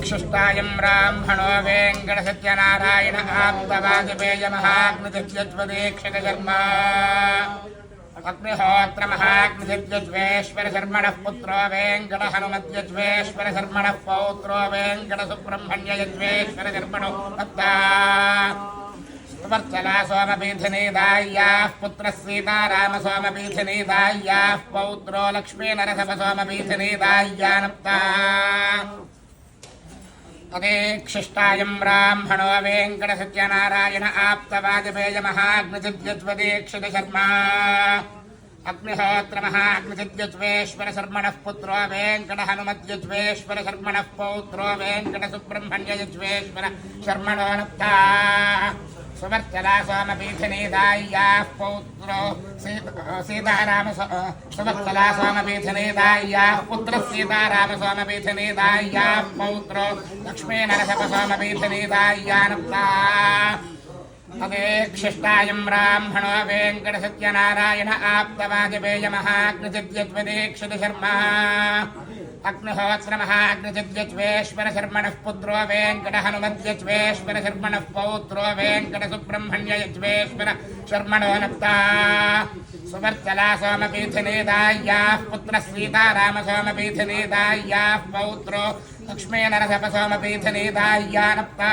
तदेक्षिष्टायं ब्राह्मणो वेङ्कटसत्यनारायण आप्तवाजपेयमहाग्निदित्यज्वदीक्षितशर्मा अग्निहोत्रमहाग्निदित्यज्वेश्वरशर्मणः पुत्रो वेङ्कटहनुमद्यज्वेश्वरशर्मणः पौत्रो वेङ्कटसुब्रह्मण्ययज्वेश्वरशर्मणो भक्ता वर्चला सोमपीठिनीदाय्याः पुत्रः सीताराम सोमपीठिनीदाय्याः पौत्रो लक्ष्मीनरसभ सोमपीठिनीदाय्यानप्ता तदेक्षिष्टायं ब्राह्मणो वेङ्कटसत्यनारायण आप्तवाजपेयमहाग्निदित्यज्वदीक्षितशर्मा अग्निहोत्रमहाग्निदित्यज्वेश्वरशर्मणः पुत्रो वेङ्कटहनुमद्यज्वेश्वरशर्मणः पौत्रो वेङ्कटसुब्रह्मण्ययज्वेश्वरशर्मणो नप्ता सुवर्चला सोमपीठिनीदाय्याः पौत्रो सीताराम सुवर्चला सोमपीठिनीदाय्याः पुत्रः सीताराम सोमपीठिनीदाय्याः पौत्रो लक्ष्मीनरसभ सोमपीठिनीदाय्यानप्ता तदेक्षिष्टायं ब्राह्मणो वेङ्कटसत्यनारायण आप्तवाजपेयमहाग्निदित्यज्वदीक्षितशर्मा अग्निहोत्रमहाग्निदित्यज्वेश्वरशर्मणः पुत्रो वेङ्कटहनुमद्यज्वेश्वरशर्मणः पौत्रो वेङ्कटसुब्रह्मण्ययज्वेश्वरशर्मणो नप्ता सुवर्चला सोमपीठिनीदाय्याः पुत्रः सीताराम सोमपीठिनीदाय्याः पौत्रो लक्ष्मीनरसभ सोमपीठिनीदाय्यानप्ता